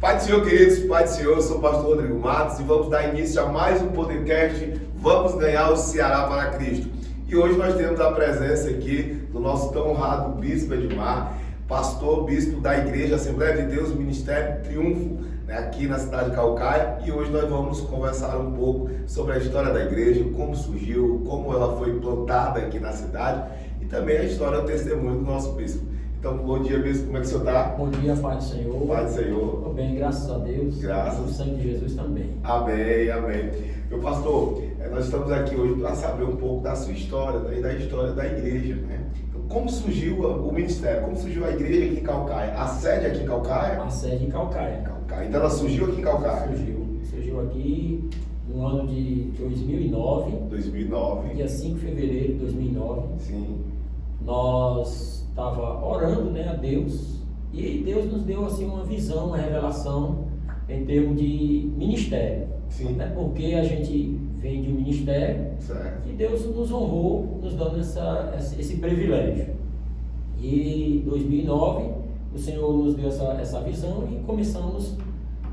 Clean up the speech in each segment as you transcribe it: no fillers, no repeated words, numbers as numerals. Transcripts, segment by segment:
Pai do Senhor, queridos, Pai do Senhor, eu sou o pastor Rodrigo Matos e vamos dar início a mais um podcast Vamos Ganhar o Ceará para Cristo. E hoje nós temos a presença aqui do nosso tão honrado Bispo Edmar, pastor, bispo da Igreja Assembleia de Deus, Ministério Triunfo, aqui na cidade de Caucaia. E hoje nós vamos conversar um pouco sobre a história da igreja, como surgiu, como ela foi plantada aqui na cidade e também a história, o testemunho do nosso bispo. Então, bom dia, bispo, como é que o senhor está? Bom dia, Pai do Senhor. Pai do Senhor. Estou bem, graças a Deus. Graças. E o sangue de Jesus também. Amém, amém. Meu pastor, nós estamos aqui hoje para saber um pouco da sua história, e da história da igreja, né? Então, como surgiu o ministério, como surgiu a igreja aqui em Caucaia? A sede aqui em Caucaia? A sede em Caucaia. Caucaia. Então ela surgiu aqui em Caucaia? Surgiu aqui no ano de 2009. 2009. Dia 5 de fevereiro de 2009. Sim. Nós estava orando, a Deus, e Deus nos deu assim uma visão, uma revelação em termos de ministério. Sim. Porque a gente vem de um ministério, certo, e Deus nos honrou, nos dando esse privilégio. E em 2009 o Senhor nos deu essa visão e começamos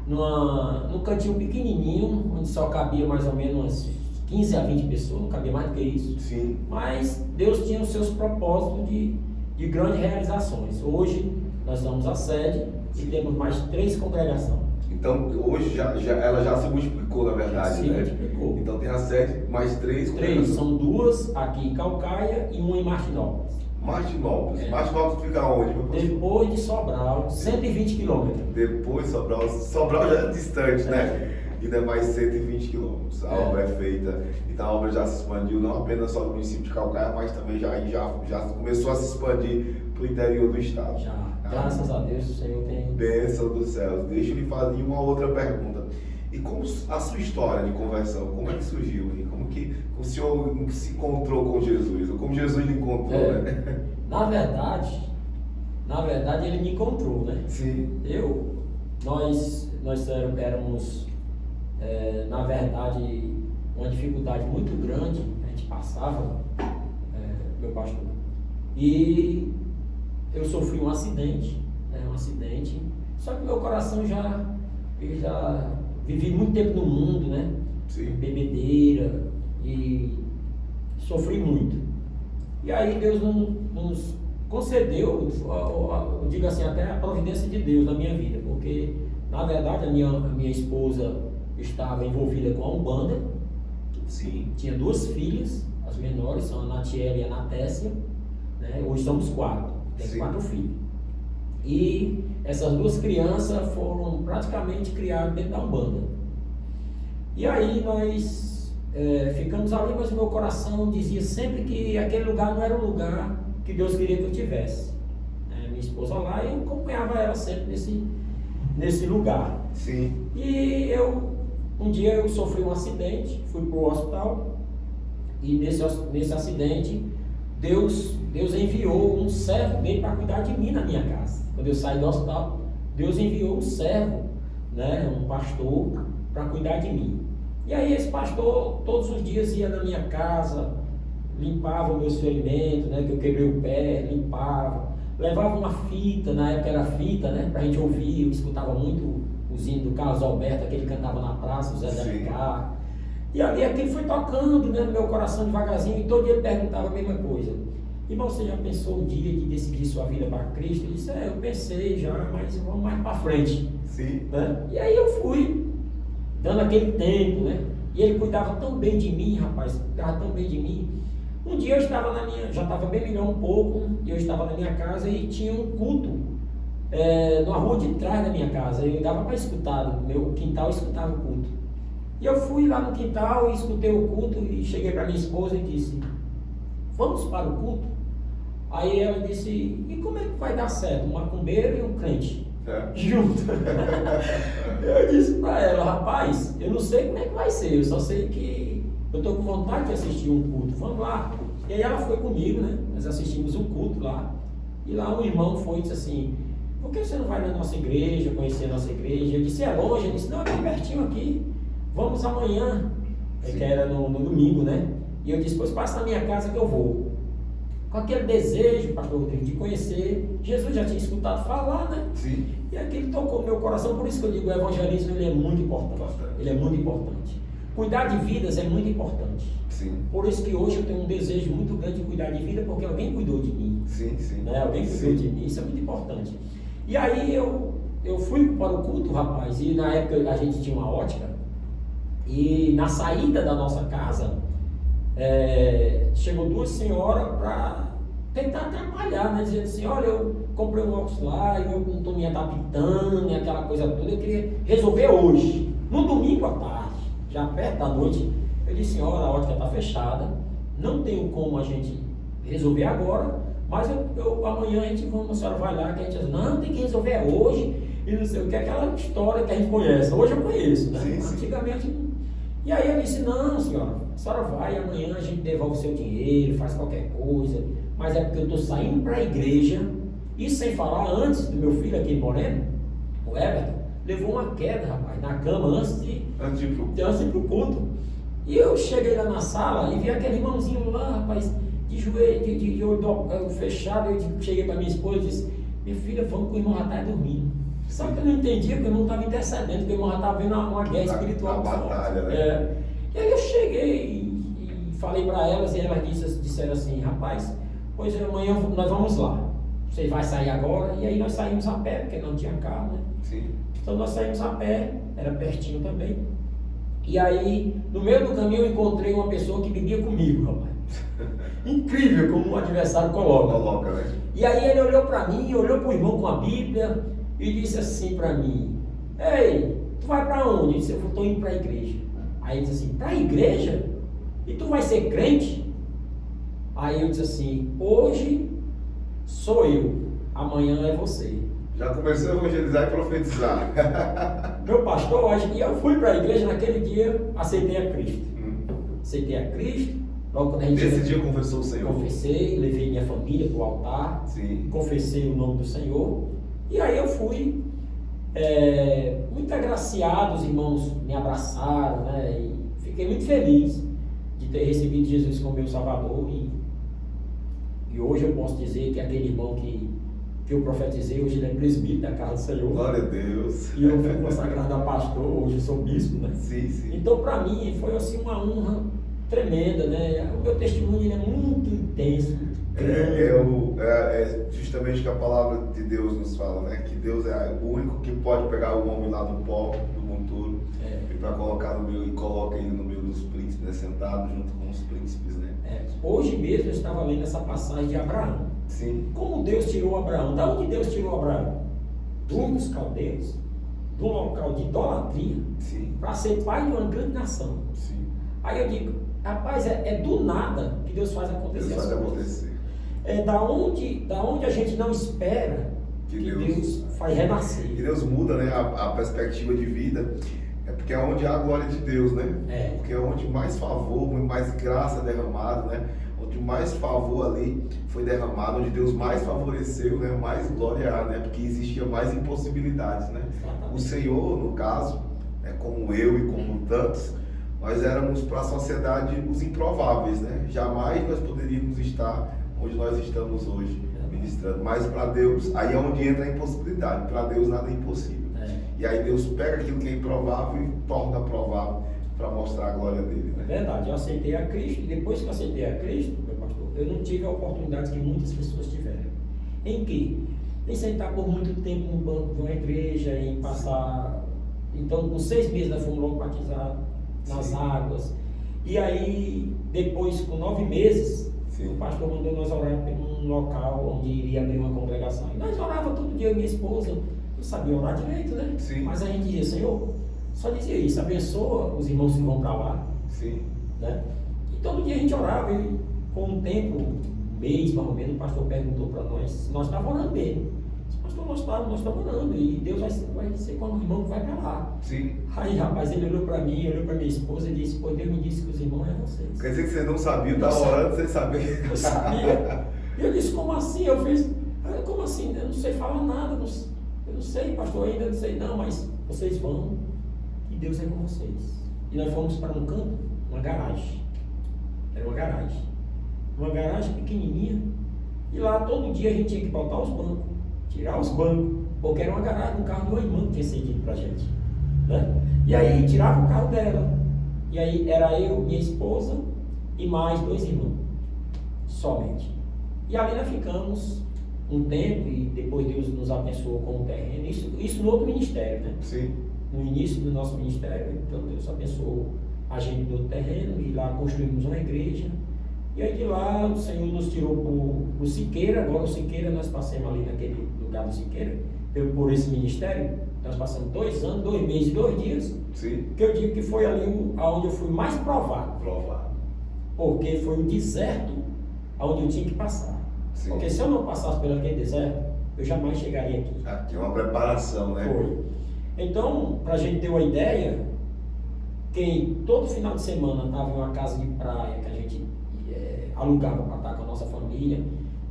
num cantinho pequenininho, onde só cabia mais ou menos umas 15 a 20 pessoas, não cabia mais do que isso. Sim. Mas Deus tinha os seus propósitos de grandes realizações. Hoje nós damos a sede e temos mais 3 congregações. Então hoje ela já se multiplicou, na verdade, se né? multiplicou. Então tem a sede, mais 3 Três, são 2 aqui em Caucaia e 1 em Martinópolis. Martinópolis. Martinópolis fica onde, meu pastor? Depois de Sobral, 120 quilômetros. Depois Sobral já é distante, né? Ainda é mais 120 quilômetros. A obra é feita, então a obra já se expandiu não apenas só no município de Caucaia, mas também já começou a se expandir para o interior do estado. Já, graças a Deus, o Senhor tem... Bênção dos céus. Deixa eu lhe fazer uma outra pergunta. E como a sua história de conversão, como é que surgiu? E como que o senhor se encontrou com Jesus? Ou como Jesus lhe encontrou, né? Na verdade, ele me encontrou, né? Sim. Nós éramos, na verdade, uma dificuldade muito grande, a gente passava, meu pastor, e eu sofri um acidente, só que meu coração eu já vivi muito tempo no mundo, né? Sim. Bebedeira, e sofri muito. E aí Deus nos concedeu, eu digo assim, até a providência de Deus na minha vida, porque na verdade a minha esposa estava envolvida com a Umbanda. Sim. Tinha 2 filhas, as menores são a Natiela e a Natécia, né? Hoje somos 4, tem 4 filhos. E essas 2 crianças foram praticamente criadas dentro da Umbanda. E aí nós ficamos ali, mas o meu coração dizia sempre que aquele lugar não era o lugar que Deus queria que eu tivesse. Minha esposa lá, eu acompanhava ela sempre nesse lugar. Sim. E um dia eu sofri um acidente, fui para o hospital, e nesse acidente Deus enviou um servo dele para cuidar de mim na minha casa. Quando eu saí do hospital, Deus enviou um servo, um pastor, para cuidar de mim. E aí esse pastor todos os dias ia na minha casa, limpava meus ferimentos, que eu quebrei o pé, limpava, levava uma fita, na época era fita, para a gente ouvir. Eu escutava muito os hinos do Carlos Alberto, aquele que cantava na praça, o Zé da Alencar. E ali aquilo foi tocando no meu coração devagarzinho, e todo dia ele perguntava a mesma coisa. Irmão, você já pensou um dia de decidir sua vida para Cristo? Ele disse, eu pensei já, mas vamos mais para frente. Sim. E aí eu fui, dando aquele tempo, e ele cuidava tão bem de mim, rapaz, cuidava tão bem de mim. Um dia eu estava já estava bem melhor um pouco, e eu estava na minha casa e tinha um culto na rua de trás da minha casa. Eu dava para escutar, no meu quintal eu escutava o culto. E eu fui lá no quintal e escutei o culto e cheguei para minha esposa e disse, vamos para o culto? Aí ela disse, e como é que vai dar certo? Um macumbeiro e um crente junto. Eu disse para ela, rapaz, eu não sei como é que vai ser, eu só sei que eu estou com vontade de assistir um culto, vamos lá. E aí ela foi comigo, nós assistimos um culto lá, e lá um irmão foi e disse assim, por que você não vai na nossa igreja, conhecer a nossa igreja? Eu disse, é longe? Ele disse, não, é pertinho aqui, vamos amanhã, que era no domingo, E eu disse, pois passa na minha casa que eu vou. com aquele desejo, pastor Rodrigo, de conhecer. Jesus já tinha escutado falar, né? Sim. E aquilo tocou meu coração, por isso que eu digo, o evangelismo ele é muito importante. Ele é muito importante. Cuidar de vidas é muito importante. Sim. Por isso que hoje eu tenho um desejo muito grande de cuidar de vida, porque alguém cuidou de mim. Sim, sim. Né? Alguém cuidou de mim, isso é muito importante. E aí eu fui para o culto, rapaz, e na época a gente tinha uma ótica, e na saída da nossa casa, chegou duas senhoras para tentar atrapalhar, né? Dizendo assim, olha, eu comprei um óculos lá, eu não estou me adaptando, aquela coisa toda, eu queria resolver hoje, no domingo à tarde, já perto da noite. Eu disse, senhora, a ótica está fechada, não tenho como a gente resolver agora, mas amanhã a senhora vai lá, que a gente diz, não, tem que resolver hoje, e não sei o que, aquela história que a gente conhece. Hoje eu conheço, né? Sim, sim. Antigamente. E aí eu disse, não, senhora, a senhora vai, amanhã a gente devolve o seu dinheiro, faz qualquer coisa, mas é porque eu estou saindo para a igreja, e sem falar, antes do meu filho aqui moreno, o Everton, levou uma queda, rapaz, na cama antes de ir pro culto. E eu cheguei lá na sala e vi aquele irmãozinho lá, rapaz, de joelho, de olho fechado. Eu cheguei para minha esposa e disse, minha filha, vamos que o irmão já está dormindo. Só que eu não entendia que o irmão estava intercedendo, que o irmão já estava vendo uma guerra espiritual. A batalha, né? E aí eu cheguei e falei para elas, e elas disseram assim, rapaz, pois amanhã nós vamos lá. Você vai sair agora? E aí nós saímos a pé, porque não tinha carro, né? Sim. Então nós saímos a pé, era pertinho também. E aí, no meio do caminho, eu encontrei uma pessoa que bebia comigo, rapaz. Incrível como um adversário coloca. Né? E aí ele olhou para mim, olhou para o irmão com a Bíblia e disse assim para mim, ei, tu vai para onde? Eu disse, eu estou indo para a igreja. Aí ele disse assim, para a igreja? E tu vai ser crente? Aí eu disse assim, hoje sou eu, amanhã é você. Já começou a evangelizar e profetizar. Meu pastor, e eu fui para a igreja naquele dia, aceitei a Cristo. Aceitei a Cristo, logo quando a gente... Nesse dia confessou o Senhor? Confessei, levei minha família para o altar, sim. Confessei o nome do Senhor, e aí eu fui muito agraciado, os irmãos me abraçaram, né, e fiquei muito feliz de ter recebido Jesus como meu Salvador, e hoje eu posso dizer que aquele irmão que eu profetizei, hoje ele é presbítero da casa do Senhor. Glória a Deus. E eu fui consagrado a pastor, hoje eu sou bispo, né? Sim, sim. Então, para mim, foi assim uma honra tremenda, né? O meu testemunho ele é muito intenso, muito grande. É justamente o que a palavra de Deus nos fala, né? Que Deus é o único que pode pegar o homem lá do pó, do monturo, e para colocar no meio, e coloca ele no meio dos príncipes, né? Sentado junto com os príncipes, né? Hoje mesmo eu estava lendo essa passagem de Abraão. Sim. Como Deus tirou Abraão? Da onde Deus tirou Abraão? Dos caldeus, do local de idolatria, para ser pai de uma grande nação. Sim. Aí eu digo, rapaz, é do nada que Deus faz acontecer. Deus faz acontecer. É da onde a gente não espera que Deus faz renascer. E Deus muda, né, a perspectiva de vida. É porque é onde há a glória de Deus, né? Porque é onde mais favor, mais graça é derramado, né? Onde mais favor ali foi derramado, onde Deus mais favoreceu, né? Mais glória há, né? Porque existia mais impossibilidades, né? Exatamente. O Senhor, no caso, como eu e como tantos, nós éramos para a sociedade os improváveis, né? Jamais nós poderíamos estar onde nós estamos hoje, ministrando. Mas para Deus, aí é onde entra a impossibilidade. Para Deus nada é impossível. E aí Deus pega aquilo que é improvável e torna provável para mostrar a glória dele, né? É verdade, eu aceitei a Cristo, e depois que eu aceitei a Cristo, meu pastor, eu não tive a oportunidade que muitas pessoas tiveram. Em que? Em sentar por muito tempo no banco de uma igreja, em passar... Então, com 6 meses nós fomos logo batizados nas águas. E aí, depois, com 9 meses, o pastor mandou nós orar em um local onde iria abrir uma congregação. E nós orávamos todo dia, eu e minha esposa, não sabia orar direito, né? Sim. Mas a gente dizia, Senhor, só dizia isso, abençoa os irmãos que vão para lá. Sim. Né? E todo dia a gente orava, e com um tempo, um mês mais ou menos, o pastor perguntou para nós se nós estávamos orando bem. Pastor, nós estamos orando, e Deus vai ser quando o irmão vai para lá. Sim. Aí, rapaz, ele olhou para mim, olhou para minha esposa e disse, pô, Deus me disse que os irmãos é vocês. Quer dizer que você não sabia, estava orando sem saber. Eu sabia. Eu disse, como assim? Eu fiz, como assim? Eu não sei falar nada, eu não sei, pastor, ainda não sei não, mas vocês vão e Deus é com vocês. E nós fomos para um canto, uma garagem. Era uma garagem. Uma garagem pequenininha, E lá todo dia a gente tinha que botar os bancos, tirar os bancos, porque era uma garagem, um carro de uma irmã que tinha cedido pra gente, né? E aí tirava o carro dela, e aí era eu, minha esposa e mais 2 irmãos, somente. E ali nós ficamos um tempo e depois Deus nos abençoou com o terreno, isso no outro ministério, né? Sim. No início do nosso ministério, então Deus abençoou a gente no terreno e lá construímos uma igreja. E aí de lá o Senhor nos tirou para o Siqueira. Agora o Siqueira nós passamos ali naquele lugar do Siqueira, por esse ministério, nós passamos 2 anos, 2 meses e 2 dias. Sim. Que eu digo que foi ali onde eu fui mais provado. Porque foi o deserto onde eu tinha que passar. Sim. Porque se eu não passasse pelo aquele deserto, eu jamais chegaria aqui. Aqui é uma preparação, né? Foi. Então, para a gente ter uma ideia, quem todo final de semana estava em uma casa de praia que a gente alugava para estar com a nossa família,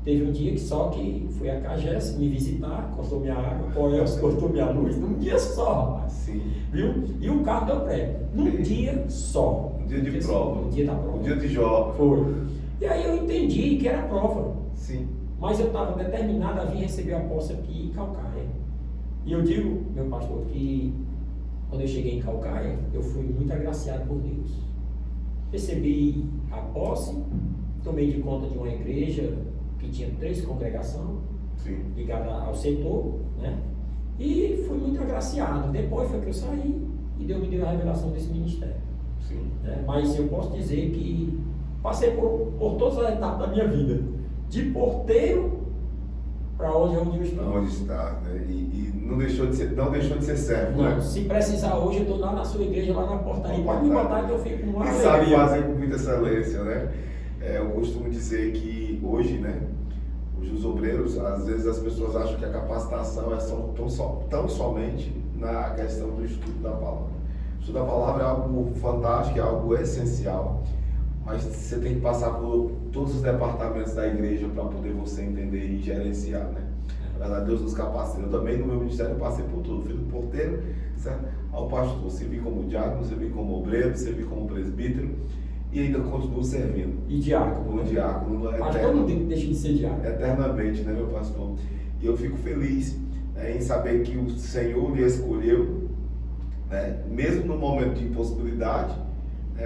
teve um dia que só que fui a Cagés me visitar, cortou minha água, o Coelho cortou minha luz, num dia só, rapaz. Sim. Viu? E o carro deu prego, num dia só. Um dia de prova. Um dia da prova. Um dia de Jó. Foi. E aí eu entendi que era prova. Sim. Mas eu estava determinado a vir receber a posse aqui em Calcaia. E eu digo, meu pastor, que quando eu cheguei em Calcaia, eu fui muito agraciado por Deus. Recebi a posse, tomei de conta de uma igreja que tinha 3 congregações ligadas ao setor, né? E fui muito agraciado. Depois foi que eu saí e Deus me deu a revelação desse ministério. Sim. Né? Mas eu posso dizer que passei por todas as etapas da minha vida. De porteiro para onde eu estou. Onde está, né? E não deixou de ser servo, Não, né? se precisar hoje, eu estou lá na sua igreja, lá na portaria. Pode me botar que eu fico com uma E alegria. sabe fazer com muita excelência, né? Eu costumo dizer que hoje, né? Hoje os obreiros, às vezes as pessoas acham que a capacitação é tão somente na questão do estudo da palavra. O estudo da palavra é algo fantástico, é algo essencial. Mas você tem que passar por todos os departamentos da igreja para poder você entender e gerenciar, né? Na verdade, Deus nos capacita. Eu também, no meu ministério, eu passei por tudo. Fui do porteiro, certo? Ao pastor. Servi como diácono, servi como obreiro, servi como presbítero e ainda continuo servindo. E diácono. Como diácono. Pastor não deixa de ser diácono. Eternamente, né, meu pastor? E eu fico feliz, né, em saber que o Senhor lhe escolheu, né, mesmo no momento de impossibilidade,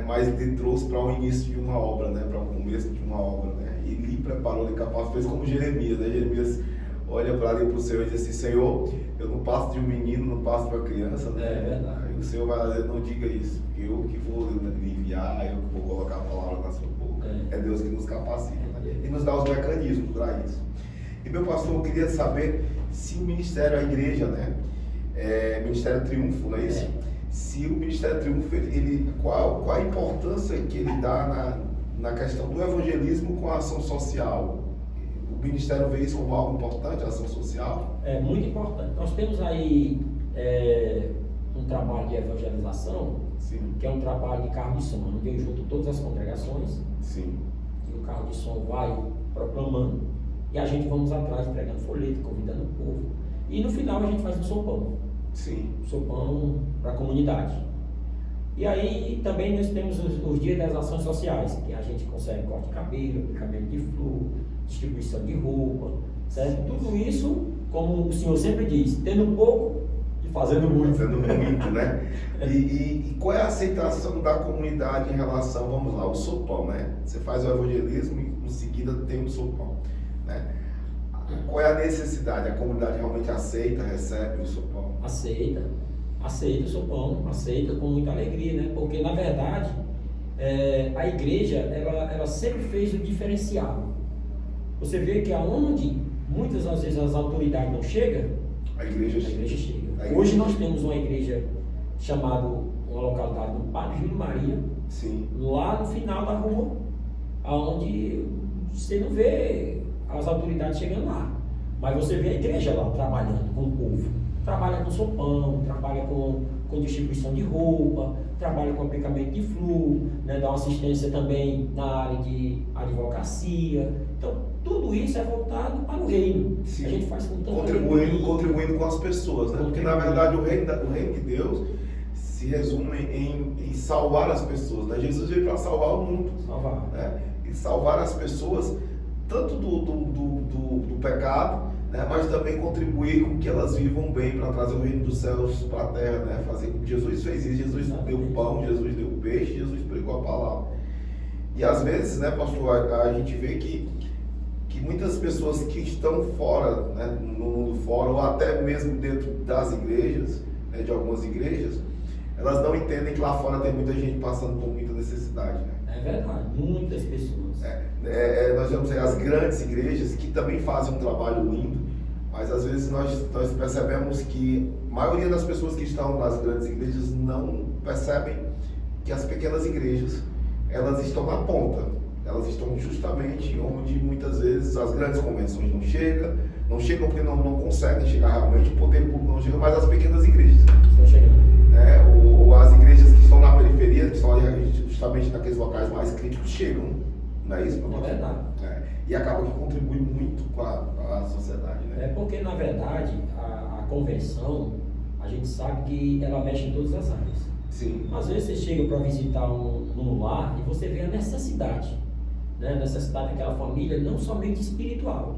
mas ele trouxe para o início de uma obra, né? Para o começo de uma obra, né? E lhe preparou, lhe capacitou, fez como Jeremias, né? Jeremias olha para ali para o Senhor e diz assim: Senhor, eu não passo de um menino, não passo de uma criança, né? É verdade. Aí o Senhor vai dizer: não diga isso, porque eu que vou lhe enviar, eu que vou colocar a palavra na sua boca. É Deus que nos capacita, né? E nos dá os mecanismos para isso. E meu pastor, eu queria saber se o ministério, a igreja, né? Ministério Triunfo, não é isso? Se o Ministério Triunfo, qual a importância que ele dá na questão do evangelismo com a ação social? O Ministério vê isso como algo importante, a ação social? É muito importante. Nós temos aí um trabalho de evangelização, Sim. que é um trabalho de carro de som, onde eu junto todas as congregações. Sim. E o carro de som vai proclamando e a gente vamos atrás pregando folheto, convidando o povo. E no final a gente faz um sopão. Sim. Sopão para a comunidade. E aí também nós temos os dias das ações sociais, que a gente consegue corte de cabelo, aplicamento de flúor, distribuição de roupa, certo? Tudo isso, como o senhor sempre diz, tendo pouco e fazendo muito. Fazendo muito, né? E qual é a aceitação da comunidade em relação, vamos lá, o sopão, né? Você faz o evangelismo e em seguida tem o sopão, né? Qual é a necessidade? A comunidade realmente aceita, recebe o sopão? Aceita o sopão, aceita com muita alegria, né? Porque na verdade a igreja ela sempre fez o diferencial. Você vê que aonde muitas das vezes as autoridades não chegam, a igreja chega. Hoje nós temos uma igreja chamada, uma localidade do Padre Júlio Maria, Sim. lá no final da rua, onde você não vê as autoridades chegando lá, mas você vê a igreja lá trabalhando com o povo, trabalha com sopão, trabalha com distribuição de roupa, trabalha com aplicamento de flúor, né, dá uma assistência também na área de advocacia. Então tudo isso é voltado para o reino. Sim. A gente faz com tanta contribuindo com as pessoas, né? Porque na verdade o reino de Deus se resume em salvar as pessoas, né? Jesus veio para salvar o mundo, salvar. né? E salvar as pessoas tanto do pecado, né, mas também contribuir com que elas vivam bem para trazer o reino dos céus para a terra, né? Fazer como Jesus fez isso. Jesus deu pão, Jesus deu peixe, Jesus pregou a palavra. E às vezes, né, pastor, a gente vê que muitas pessoas que estão fora, né, no mundo fora, ou até mesmo dentro das igrejas, né, de algumas igrejas, elas não entendem que lá fora tem muita gente passando por muita necessidade, né? É verdade, muitas pessoas. Nós vemos aí as grandes igrejas que também fazem um trabalho lindo, mas às vezes nós percebemos que a maioria das pessoas que estão nas grandes igrejas não percebem que as pequenas igrejas, elas estão na ponta, elas estão justamente onde muitas vezes as grandes convenções não chegam porque não conseguem chegar realmente, o poder público não chega, mas as pequenas igrejas Estão chegando. ou as igrejas que estão na periferia, que estão justamente naqueles locais mais críticos, chegam, não é isso? É verdade. E acaba que contribui muito com a sociedade, né? É porque, na verdade, a convenção, a gente sabe que ela mexe em todas as áreas. Sim. Às vezes você chega para visitar um lar e você vê a necessidade, né? A necessidade daquela família, não somente espiritual,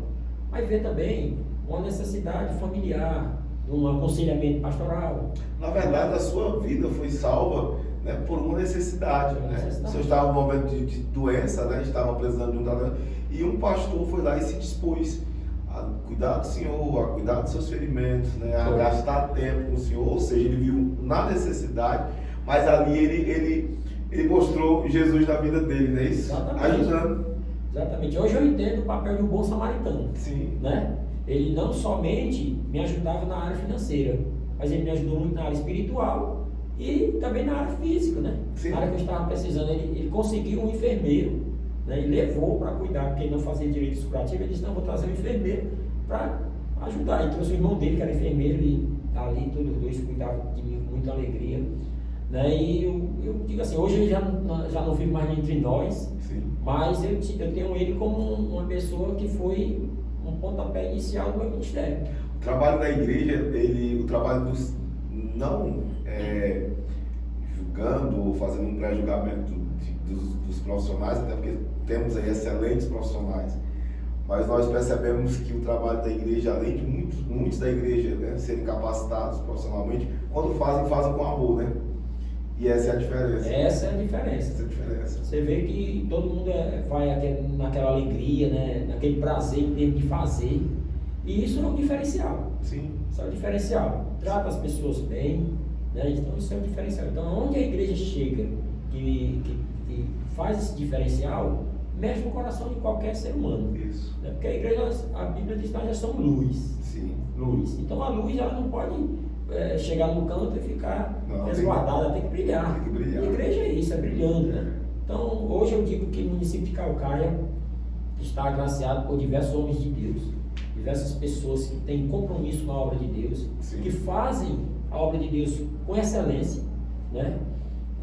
mas vê também uma necessidade familiar, um aconselhamento pastoral. Na verdade, a sua vida foi salva, né, por uma necessidade. Né? Você estava num momento de doença, né, estava precisando de um tratamento, e um pastor foi lá e se dispôs a cuidar do Senhor, a cuidar dos seus ferimentos, né, a gastar tempo com o Senhor. Ou seja, ele viu na necessidade, mas ali ele mostrou Jesus na vida dele, não é isso? Exatamente. Ajudando. Exatamente. Hoje eu entendo o papel de um bom samaritano. Sim. Né? Ele não somente me ajudava na área financeira, mas ele me ajudou muito na área espiritual e também na área física, né? Sim. Na área que eu estava precisando. Ele conseguiu um enfermeiro, né? E levou para cuidar, porque ele não fazia direito curativo. Ele disse, não, vou trazer um enfermeiro para ajudar. Ele trouxe o irmão dele, que era enfermeiro, e ali todos os dois cuidavam de mim com muita alegria. Né? E eu digo assim, hoje ele já não vive mais entre nós. Sim. Mas eu tenho ele como uma pessoa que foi um pontapé inicial do meu ministério. O trabalho da igreja, o trabalho não julgando ou fazendo um pré-julgamento dos profissionais, até porque temos aí excelentes profissionais, mas nós percebemos que o trabalho da igreja, além de muitos da igreja, né, serem capacitados profissionalmente, quando fazem com amor, né? E essa é a diferença. Essa é a diferença. Você vê que todo mundo vai naquela alegria, né? Naquele prazer em ter de fazer. E isso é um diferencial. Sim. Isso é um diferencial. Trata as pessoas bem, né? Então isso é um diferencial. Então onde a igreja chega, que faz esse diferencial, mexe no coração de qualquer ser humano. Isso. Né? Porque a igreja, a Bíblia diz que nós já somos luz. Sim. Luz. Então a luz ela não pode chegar no canto e ficar resguardada, tem que brilhar. Tem que brilhar. A igreja é isso, é brilhando, né? Então, hoje eu digo que o município de Calcaia está agraciado por diversos homens de Deus, diversas pessoas que têm compromisso com a obra de Deus, Sim. que fazem a obra de Deus com excelência, né?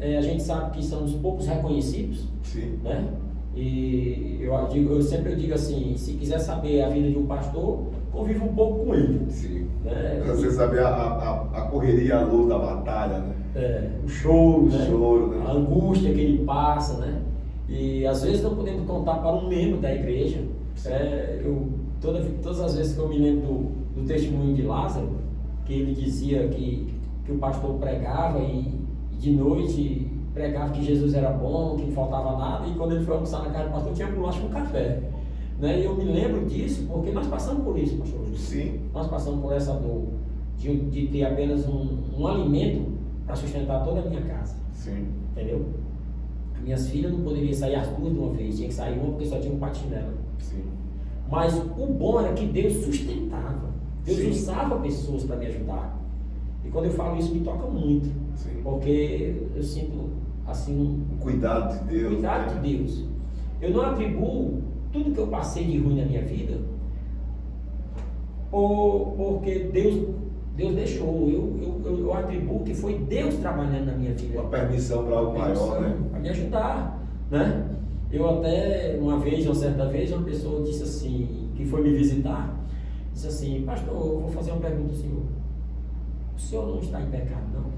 A gente sabe que somos poucos reconhecidos, Sim. né? E eu sempre digo assim, se quiser saber a vida de um pastor, conviva um pouco com ele. Sim. Né? Você sabe a correria, a luta, a batalha, né? O choro, né? Né? A angústia que ele passa, né? E às vezes não podemos contar para um membro da igreja. Todas as vezes que eu me lembro do testemunho de Lázaro, que ele dizia que o pastor pregava e de noite pregava que Jesus era bom, que não faltava nada, e quando ele foi almoçar na casa do pastor tinha bolacha com café. Né? E eu me lembro disso porque nós passamos por isso, pastor. Sim. Nós passamos por essa dor de ter apenas um alimento para sustentar toda a minha casa. Sim. Entendeu? Minhas filhas não poderiam sair as duas de uma vez, tinha que sair uma porque só tinha um patinela. Sim. Mas o bom era que Deus sustentava, Deus Sim. usava pessoas para me ajudar. E quando eu falo isso me toca muito, Sim. porque eu sinto assim O cuidado de Deus. cuidado de Deus. Eu não atribuo tudo que eu passei de ruim na minha vida porque Deus deixou. Eu atribuo que foi Deus trabalhando na minha vida. Uma permissão para algo maior, né? Para me ajudar, né? Eu até, uma certa vez, uma pessoa disse assim, que foi me visitar, disse assim, pastor, eu vou fazer uma pergunta ao senhor. O senhor não está em pecado, não?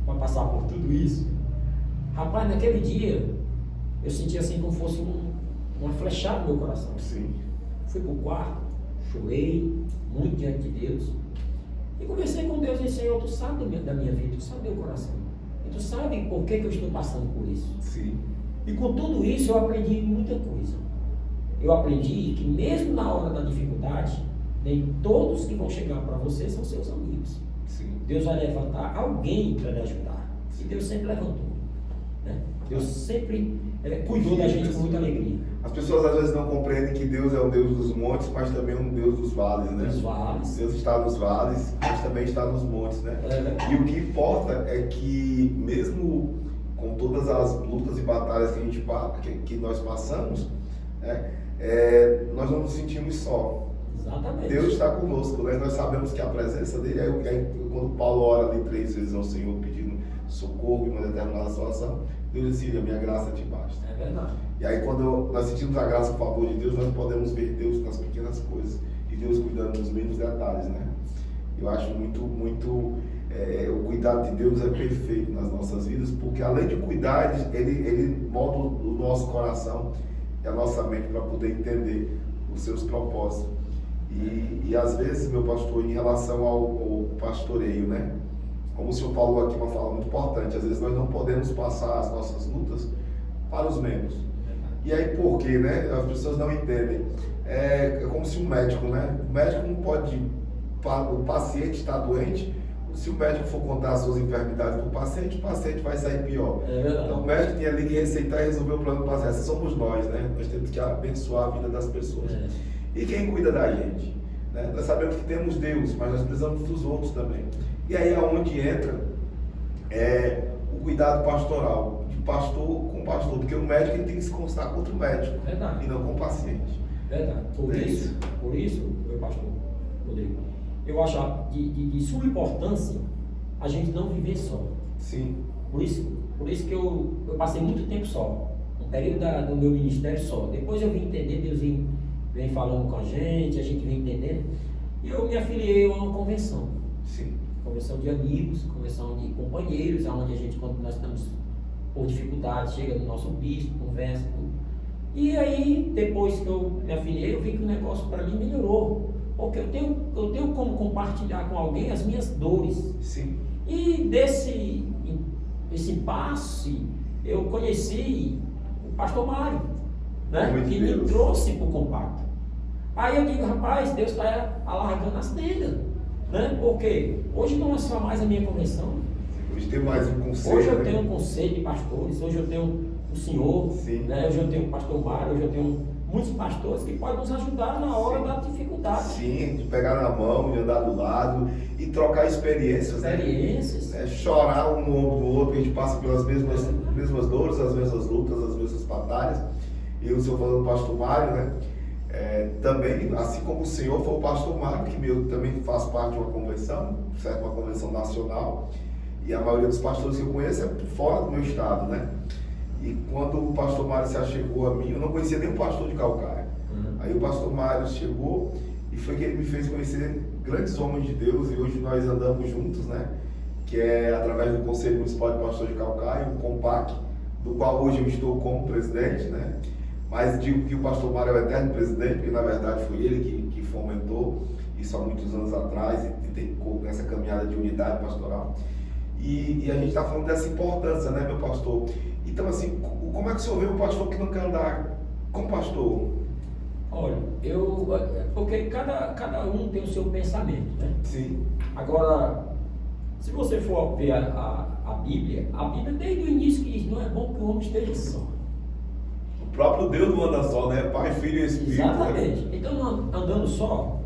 Para passar por tudo isso? Rapaz, naquele dia, eu senti assim como fosse uma flechada no meu coração. Sim. Fui para o quarto, chorei muito diante de Deus e conversei com Deus e disse: Senhor, tu sabe da minha vida, tu sabe do meu coração, e tu sabe por que eu estou passando por isso. Sim. E com tudo isso eu aprendi muita coisa. Eu aprendi que mesmo na hora da dificuldade, nem todos que vão chegar para você são seus amigos. Sim. Deus vai levantar alguém para lhe ajudar. E Deus sempre levantou. Né? Deus sempre cuidou da gente com muita alegria. As pessoas às vezes não compreendem que Deus é o Deus dos montes, mas também é um Deus dos vales, né? Dos vales. Deus está nos vales, mas também está nos montes, né? E o que importa é que mesmo com todas as lutas e batalhas que nós passamos, nós não nos sentimos só. Exatamente. Deus está conosco, né? Nós sabemos que a presença dele quando Paulo ora ali 3 vezes ao Senhor pedindo socorro em uma determinada situação, Deus disse: a minha graça te basta. É verdade. E aí quando nós sentimos a graça e o favor de Deus, nós podemos ver Deus nas pequenas coisas e Deus cuidando dos mínimos detalhes, né? Eu acho o cuidado de Deus é perfeito nas nossas vidas, porque além de cuidar, ele molda o nosso coração e a nossa mente para poder entender os seus propósitos. E às vezes, meu pastor, em relação ao pastoreio, né? Como o senhor falou aqui, uma fala muito importante, às vezes nós não podemos passar as nossas lutas para os membros. E aí por quê, né? As pessoas não entendem. É como se um médico, né? O médico não pode, o paciente está doente, se o médico for contar as suas enfermidades para o paciente vai sair pior. Então o médico tem ali que receitar e resolver o problema do paciente. Somos nós, né? Nós temos que abençoar a vida das pessoas. E quem cuida da gente? Né? Nós sabemos que temos Deus, mas nós precisamos dos outros também. E aí é onde entra o cuidado pastoral, de pastor com pastor, porque o médico ele tem que se constar contra o médico. Verdade. E não com o paciente. Verdade. Por isso, meu pastor Rodrigo, eu acho de suma importância a gente não viver só. Sim. Por isso que eu passei muito tempo só, um período do meu ministério só. Depois eu vim entender, Deus vem falando com a gente vem entendendo. E eu me afiliei a uma convenção. Sim. Convenção de amigos, convenção de companheiros, onde a gente, quando nós estamos por dificuldade, chega no nosso bispo, conversa, tudo. E aí, depois que eu me afiliei, eu vi que o negócio para mim melhorou. Porque eu tenho como compartilhar com alguém as minhas dores. Sim. E desse impasse, eu conheci o pastor Mário, né? Que me trouxe para o compacto. Aí eu digo: rapaz, Deus está alargando as tendas, né? Porque hoje não é só mais a minha convenção. Hoje tem mais um conselho. Hoje eu tenho um conselho de pastores, hoje eu tenho o senhor, né? Hoje eu tenho o pastor Mário, hoje eu tenho muitos pastores que podem nos ajudar na hora da dificuldade. Sim, de pegar na mão, de andar do lado e trocar experiências. Né? Chorar um no ombro do outro, a gente passa pelas mesmas dores, as mesmas lutas, as mesmas batalhas. E o senhor falando do pastor Mário, né? Também, assim como o senhor, foi o pastor Mário, que eu também faço parte de uma convenção, certo? Uma convenção nacional. E a maioria dos pastores que eu conheço é fora do meu estado, né? E quando o pastor Mário se achegou a mim, eu não conhecia nem o pastor de Calcaia. Aí o pastor Mário chegou e foi que ele me fez conhecer grandes homens de Deus, e hoje nós andamos juntos, né? Que é através do Conselho Municipal de Pastor de Calcaia, o COMPAC, do qual hoje eu estou como presidente, né? Mas digo que o pastor Mário é o eterno presidente, porque na verdade foi ele que fomentou isso há muitos anos atrás e tem nessa caminhada de unidade pastoral. E a gente está falando dessa importância, né, meu pastor? Então, assim, como é que o senhor vê um pastor que não quer andar com pastor? Olha, porque cada um tem o seu pensamento, né? Sim. Agora, se você for ver a Bíblia desde o início que diz: não é bom que o homem esteja só. O próprio Deus não anda só, né? Pai, Filho e Espírito. Exatamente. Né? Então, andando só,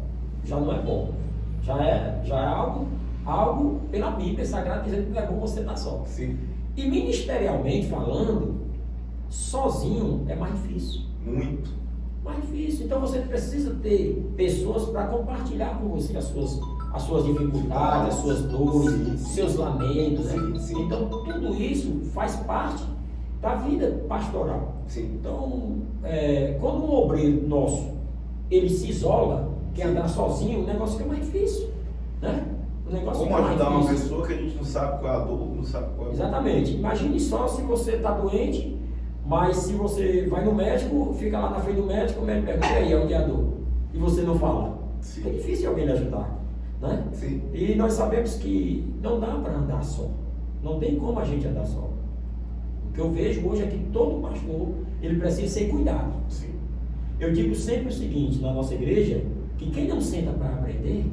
já não é bom. Já é algo pela Bíblia Sagrada dizendo que não é bom você estar só. Sim. E ministerialmente falando, sozinho é mais difícil. Muito. Mais difícil. Então você precisa ter pessoas para compartilhar com você as suas dificuldades, as suas dores, seus lamentos. Né? Sim. Então tudo isso faz parte da vida pastoral. Sim. Então, quando um obreiro nosso ele se isola, quer andar sozinho, o negócio fica mais difícil, né? O negócio Como fica mais ajudar uma difícil. pessoa que a gente não sabe qual é a dor, não sabe qual é a... Exatamente. Imagine só se você está doente, Mas se você vai no médico, fica lá na frente do médico, o médico pergunta, e aí, onde é a dor? E você não fala. Sim. É difícil alguém lhe ajudar, né? Sim. E nós sabemos que não dá para andar só. Não tem como a gente andar só. O que eu vejo hoje é que todo pastor, ele precisa ser cuidado. Sim. Eu digo sempre o seguinte, na nossa igreja, que quem não senta para aprender,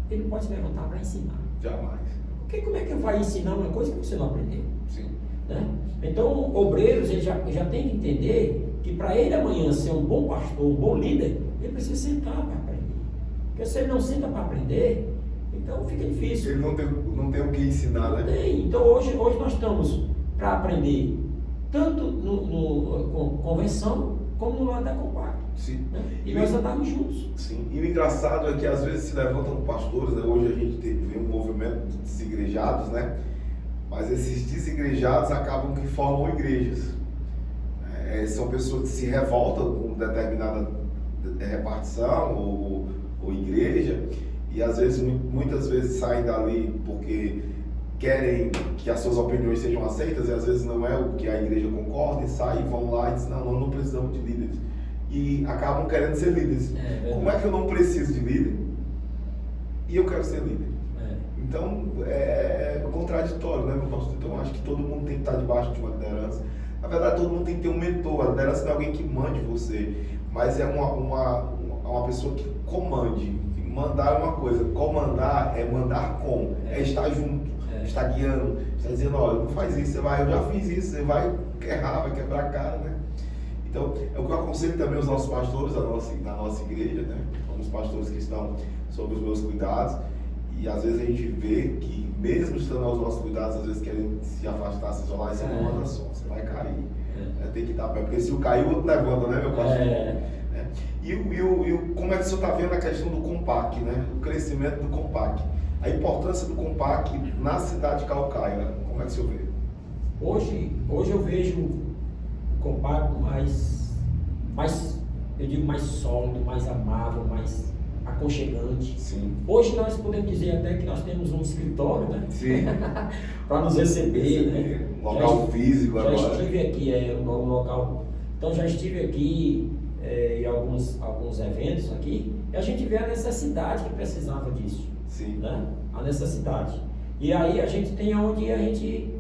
ele pode se levantar para ensinar. Jamais. Porque como é que vai ensinar uma coisa que você não aprendeu? Sim. Né? Então, obreiros, ele já tem que entender que para ele amanhã ser um bom pastor, um bom líder, ele precisa sentar para aprender. Porque se ele não senta para aprender, então fica difícil. Ele não tem o que ensinar, né? Tem. Então hoje nós estamos para aprender tanto no convenção como no lado da compacto. Sim. Né? E nós andamos juntos. Sim. E o engraçado é que às vezes se levantam pastores, né? Hoje a gente vê um movimento de desigrejados, né? Mas esses desigrejados acabam que formam igrejas. São pessoas que se revoltam com determinada repartição ou igreja e às vezes, muitas vezes saem dali porque querem que as suas opiniões sejam aceitas e às vezes não é o que a igreja concorda e saem, vão lá e dizem, não precisamos de líderes. E acabam querendo ser líderes. Como é que eu não preciso de líder? E eu quero ser líder. Então, é contraditório, né, meu pastor? Então, acho que todo mundo tem que estar debaixo de uma liderança. Na verdade, todo mundo tem que ter um mentor. A liderança não é alguém que mande você, mas é uma pessoa que comande. Mandar é uma coisa, comandar é mandar com, é estar junto, estar guiando, está dizendo, olha, não faz isso, eu já fiz isso, você vai errar, vai quebrar a cara, né? Então, é o que eu aconselho também os nossos pastores na nossa igreja, né? Alguns pastores que estão sob os meus cuidados. E às vezes a gente vê que, mesmo estando aos nossos cuidados, às vezes querem se afastar, se isolar, e você não anda só, você vai cair. Tem que dar pé, porque se o cair, o outro levanta, né, meu pastor? E como é que o senhor está vendo a questão do Compac, né? O crescimento do Compac. A importância do Compac na cidade de Calcaia, como é que o senhor vê? Hoje eu vejo o Compac mais, eu digo, mais sólido, mais amável, mais aconchegante. Sim. Hoje nós podemos dizer até que nós temos um escritório, né? Sim. Para nos receber, né? Um local físico agora. Já estive aqui, um local. Então já estive aqui em alguns eventos aqui, e a gente vê a necessidade que precisava disso. Sim. Né? A necessidade. E aí a gente tem onde a gente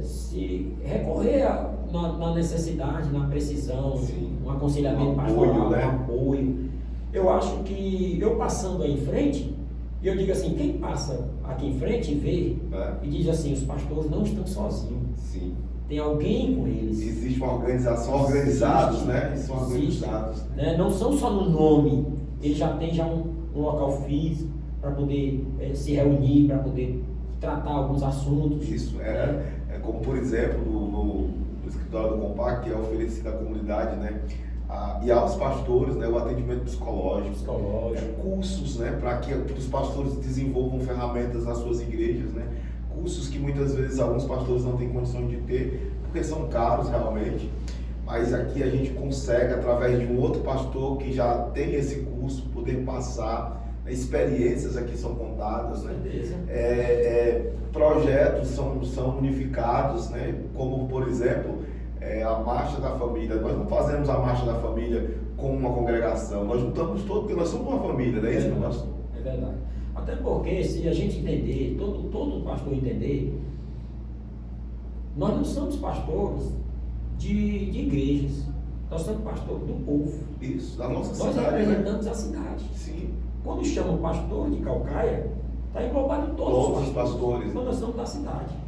se recorrer na necessidade, na precisão, sim, um aconselhamento pastoral, né? Um apoio. Eu acho que eu passando aí em frente, e eu digo assim, quem passa aqui em frente e vê, e diz assim, os pastores não estão sozinhos. Sim. Tem alguém com eles. Existe uma organização, organizados, né? Eles são organizados. Né? Não são só no nome, eles já têm um local físico para poder se reunir, para poder tratar alguns assuntos. Isso, é como por exemplo no escritório do Compac, que é oferecido à comunidade, né? E aos pastores, né, o atendimento psicológico, cursos, né, para que os pastores desenvolvam ferramentas nas suas igrejas, né, cursos que muitas vezes alguns pastores não têm condições de ter, porque são caros realmente, mas aqui a gente consegue, através de um outro pastor que já tem esse curso, poder passar, né, experiências aqui são contadas, né, projetos são unificados, né, como por exemplo, a Marcha da Família. Nós não fazemos a Marcha da Família com uma congregação, nós juntamos todos, porque nós somos uma família, não é isso, meu pastor? É verdade. Até porque, se a gente entender, todo pastor entender, nós não somos pastores de igrejas, nós somos pastores do povo. Isso, da nossa nós cidade. Nós representamos a cidade. Sim. Quando chamam pastor de Calcaia, está englobado todos os pastores. Então nós somos da cidade.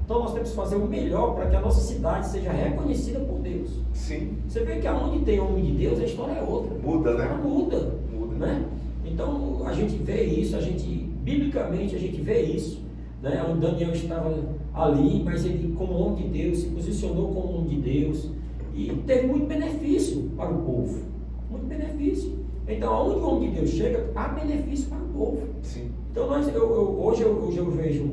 Então nós temos que fazer o melhor para que a nossa cidade seja reconhecida por Deus. Sim. Você vê que aonde tem homem de Deus, a história é outra. Muda, né? Ela muda. Né? Então a gente vê isso, biblicamente a gente vê isso. Né? O Daniel estava ali, mas ele, como homem de Deus, se posicionou como homem de Deus e teve muito benefício para o povo. Muito benefício. Então, aonde o homem de Deus chega, há benefício para o povo. Sim. Então, hoje eu vejo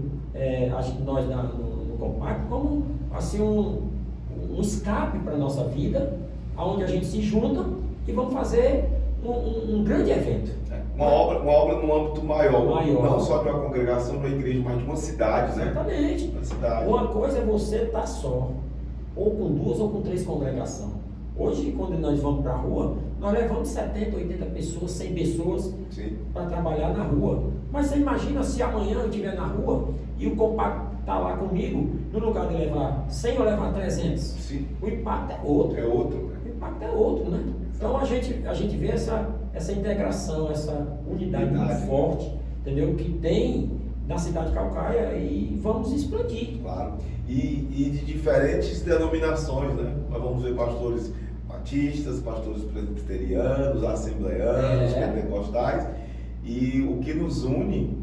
nós no Compac como assim, um escape para a nossa vida, onde a gente se junta e vamos fazer um grande evento. Uma obra num âmbito maior, não só de uma congregação, de uma igreja, mas de uma cidade, né? Exatamente. Uma cidade. Uma coisa é você estar só, ou com 2 ou com 3 congregações. Hoje, quando nós vamos para a rua, nós levamos 70, 80 pessoas, 100 pessoas para trabalhar na rua. Mas você imagina se amanhã eu estiver na rua e o compacto está lá comigo, no lugar de levar 100 ou levar 300. Sim. O impacto é outro. É outro, né? O impacto é outro, né? Então a gente vê essa integração, essa unidade muito forte, entendeu? Que tem na cidade de Calcaia e vamos expandir. Claro. E de diferentes denominações, né? Nós vamos ver pastores batistas, pastores presbiterianos, assembleanos, pentecostais. E o que nos une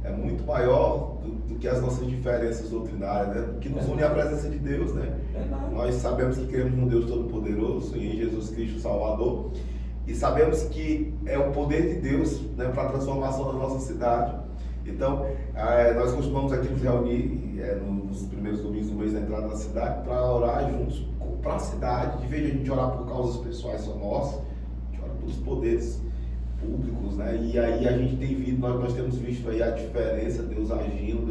é muito maior do que as nossas diferenças doutrinárias, né? O que nos une é a presença de Deus, né? Nós sabemos que cremos num Deus Todo-Poderoso, em Jesus Cristo Salvador, e sabemos que é o poder de Deus, né, para a transformação da nossa cidade. Então, nós costumamos aqui nos reunir nos primeiros domingos do mês da entrada da cidade para orar juntos para a cidade, de vez de a gente orar por causas pessoais só nossas, a gente ora pelos poderes públicos, né? E aí a gente tem visto, nós temos visto aí a diferença, Deus agindo,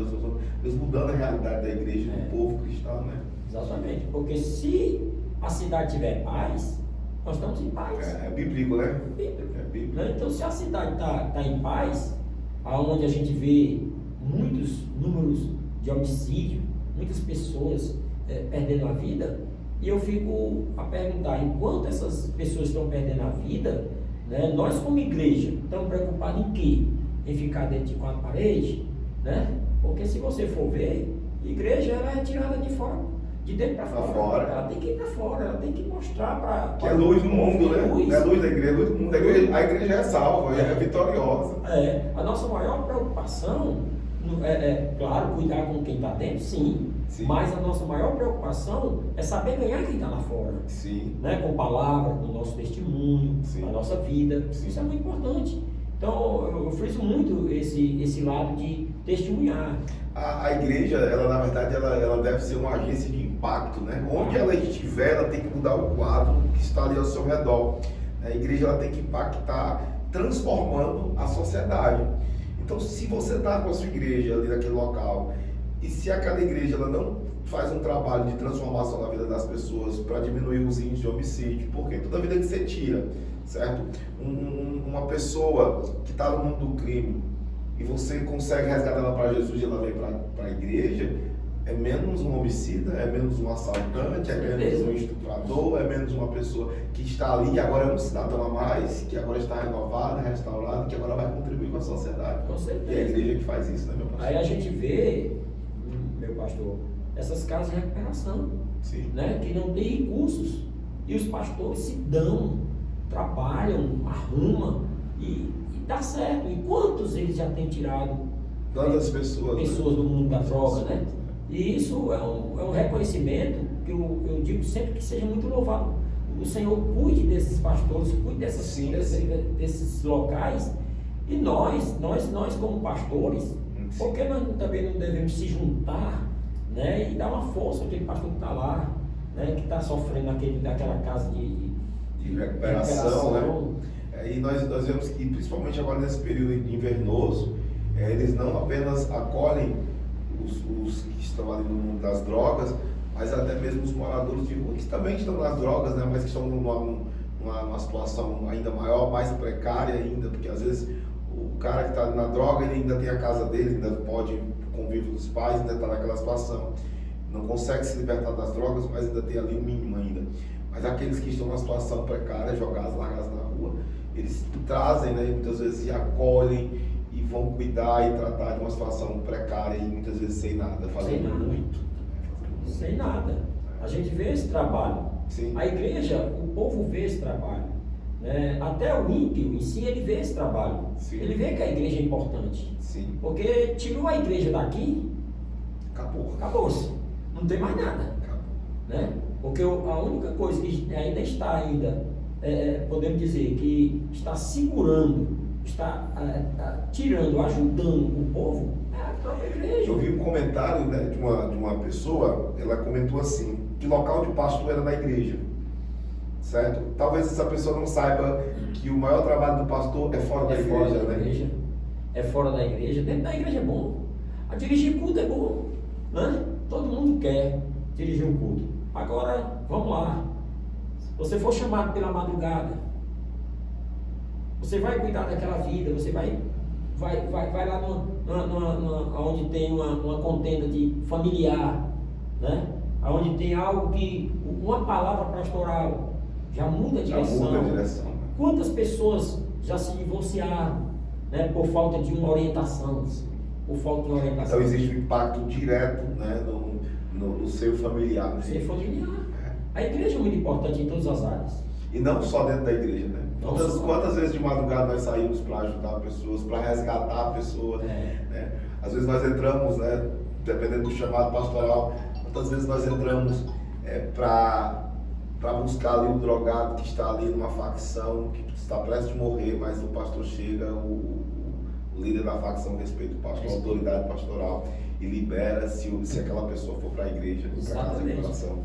Deus mudando a realidade da igreja, do povo cristão, né? Exatamente, porque se a cidade tiver paz, nós estamos em paz. É bíblico, né? É bíblico. Então, se a cidade está em paz, aonde a gente vê muitos números de homicídio, muitas pessoas perdendo a vida, e eu fico a perguntar, enquanto essas pessoas estão perdendo a vida, né, nós como igreja estamos preocupados em quê? Em ficar dentro de 4 paredes, né? Porque se você for ver, a igreja ela é tirada de fora, de dentro para fora. Ela tem que ir para fora, ela tem que mostrar para... Que é luz do mundo, né? Não é luz da igreja, é luz do mundo. A igreja é salva, é vitoriosa. A nossa maior preocupação claro, cuidar com quem está dentro, sim. Mas a nossa maior preocupação é saber ganhar quem está lá fora. Sim. Né? Com palavra, com o nosso testemunho, com a nossa vida. Sim. Isso é muito importante. Então, eu friso muito esse lado de testemunhar. A igreja, ela na verdade, ela deve ser uma agência de impacto, né? Onde ela estiver, ela tem que mudar o quadro que está ali ao seu redor. A igreja, ela tem que impactar, transformando a sociedade. Então, se você está com a sua igreja ali naquele local, e se aquela igreja ela não faz um trabalho de transformação na vida das pessoas para diminuir os índices de homicídio, porque toda vida que você tira, certo? Uma pessoa que está no mundo do crime e você consegue resgatar ela para Jesus e ela vem para a igreja, é menos um homicida, é menos um assaltante, é menos um estuprador, é menos uma pessoa que está ali e agora é um cidadão a mais, que agora está renovado, restaurado, que agora vai contribuir com a sociedade. Com certeza. E é a igreja que faz isso, né, meu pastor? Aí a gente vê, meu pastor, essas casas de recuperação, né, que não tem recursos e os pastores se dão, trabalham, arrumam e dá certo. E quantos eles já têm tirado tantas pessoas do mundo da droga, né? E isso é um reconhecimento que eu digo sempre que seja muito louvado. O Senhor cuide desses pastores, cuide desses locais, e nós como pastores, porque nós também não devemos se juntar, né, e dar uma força àquele pastor que está lá, né, que está sofrendo naquela casa de recuperação, né? E nós vemos que, principalmente agora nesse período invernoso, eles não apenas acolhem os que estão ali no mundo das drogas, mas até mesmo os moradores de rua, que também estão nas drogas, né, mas que estão numa situação ainda maior, mais precária ainda, porque às vezes o cara que está na droga, ele ainda tem a casa dele, ainda pode convívio dos pais, ainda está naquela situação, não consegue se libertar das drogas, mas ainda tem ali o mínimo ainda. Mas aqueles que estão na situação precária, jogados, largados na rua, eles trazem, né, muitas vezes se acolhem e vão cuidar e tratar de uma situação precária e muitas vezes sem nada, fazendo muito. Sem nada. A gente vê esse trabalho. Sim. A igreja, o povo vê esse trabalho. Né? Até o ímpio em si, ele vê esse trabalho. Sim. Ele vê que a igreja é importante. Sim. Porque tirou a igreja daqui, acabou-se. Não tem mais nada. Né? Porque a única coisa que ainda está podemos dizer, que está segurando, está tirando, ajudando o povo, é a própria igreja. Eu vi um comentário, né, de uma pessoa, ela comentou assim, que local de pastor era na igreja, certo? Talvez essa pessoa não saiba que o maior trabalho do pastor é fora da igreja, né? É fora da igreja, dentro da igreja é bom. A dirigir culto é bom, né? Todo mundo quer dirigir um culto. Agora, vamos lá. Se você for chamado pela madrugada, você vai cuidar daquela vida, você vai lá onde tem uma contenda de familiar, né? Onde tem algo que, uma palavra pastoral, já muda a direção. Já muda a direção. Quantas pessoas já se divorciaram, né, por falta de uma orientação? Por falta de uma orientação. Então existe um impacto direto, né, no seio familiar. No seio familiar. A igreja é muito importante em todas as áreas. E não só dentro da igreja, né? Quantas vezes de madrugada nós saímos para ajudar pessoas, para resgatar a pessoa, né? Às vezes nós entramos, né, dependendo do chamado pastoral, quantas vezes nós entramos para buscar ali o drogado que está ali numa facção, que está prestes a morrer, mas o pastor chega, o líder da facção respeita o pastor, a autoridade pastoral, e libera se aquela pessoa for para a igreja, para a casa de oração.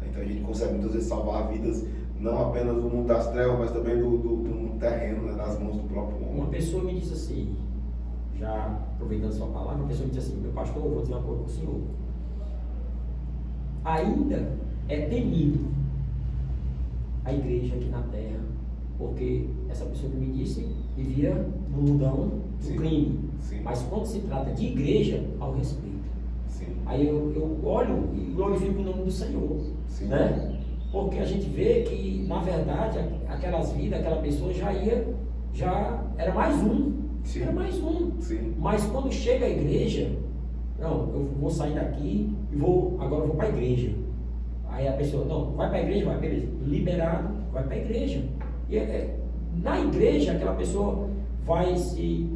Então a gente consegue muitas vezes salvar vidas, não apenas do mundo das trevas, mas também do mundo terreno, né, nas mãos do próprio homem. Uma pessoa me disse assim, já aproveitando sua palavra, uma pessoa me disse assim: meu pastor, eu vou dizer uma coisa para o senhor. Ainda é temido a igreja aqui na terra, porque essa pessoa que me disse vivia no mundão do crime. Sim. Mas quando se trata de igreja, ao respeito. Sim. Aí eu olho e glorifico o nome do Senhor. Sim. Né? Porque a gente vê que, na verdade, aquelas vidas, aquela pessoa já era mais um. Sim. Era mais um. Sim. Mas quando chega a igreja, não, eu vou sair daqui e agora eu vou para a igreja. Aí a pessoa, não, vai para a igreja, vai, beleza. Liberado, vai para a igreja. E na igreja, aquela pessoa vai se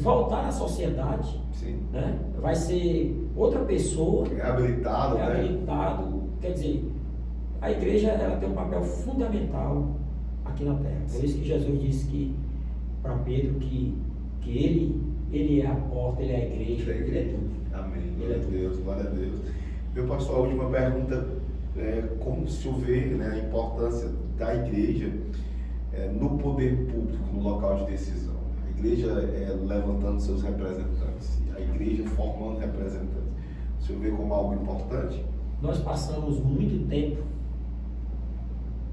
voltar à sociedade. Sim. Né? Vai ser outra pessoa. Reabilitado, né? Quer dizer, a igreja ela tem um papel fundamental aqui na terra. Por isso que Jesus disse que para Pedro que ele é a porta, ele é a igreja, ele é tudo. Amém. Glória a Deus, glória a Deus. Meu pastor, a última pergunta é como o senhor vê, né, a importância da igreja no poder público, no local de decisão. A igreja levantando seus representantes, a igreja formando representantes. O senhor vê como algo importante? Nós passamos muito tempo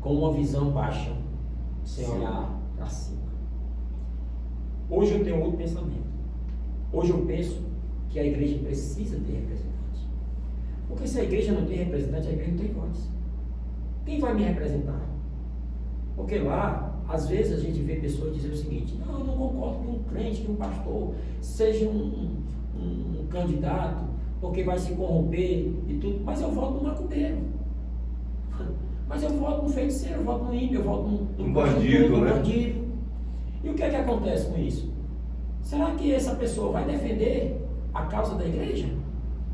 com uma visão baixa, sem olhar para cima. Hoje eu tenho outro pensamento. Hoje eu penso que a igreja precisa ter representante. Porque se a igreja não tem representante, a igreja não tem voz. Quem vai me representar? Porque lá, às vezes a gente vê pessoas dizer o seguinte: não, eu não concordo que um crente, que um pastor seja um candidato, porque vai se corromper e tudo, mas eu voto no macumbeiro. Mas eu voto no feiticeiro, eu voto no ímpio, eu voto no bandido, né? bandido. E o que é que acontece com isso? Será que essa pessoa vai defender a causa da igreja?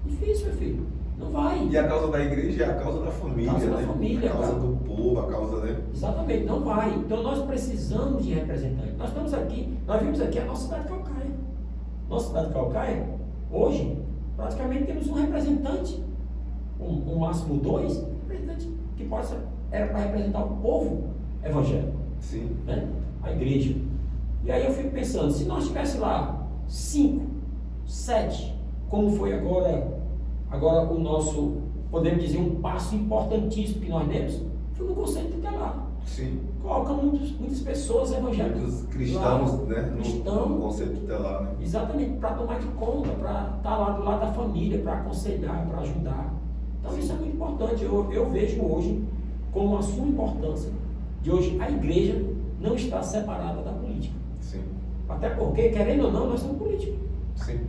Difícil, meu filho. Não vai. E a causa da igreja é a causa da família, a causa né? da família, a causa do povo, a causa, né? Exatamente, não vai. Então nós precisamos de representantes. Nós estamos aqui, nós vimos aqui a nossa cidade de Calcaia. Nossa cidade de Calcaia, hoje, praticamente temos um representante, um máximo 2 representantes que era para representar o povo evangélico. Sim. Né? A igreja. E aí eu fico pensando, se nós tivéssemos lá 5, 7, como foi agora o nosso, podemos dizer, um passo importantíssimo que nós demos, foi no conceito tutelar. Sim. Coloca muitas pessoas evangélicas. Muitos cristãos, lá, né? No conceito tutelar, né? Exatamente, para tomar de conta, para estar lá do lado da família, para aconselhar, para ajudar. Então isso é muito importante. Eu vejo hoje como a sua importância de hoje a igreja não está separada da política. Sim. Até porque, querendo ou não, nós somos políticos. Sim.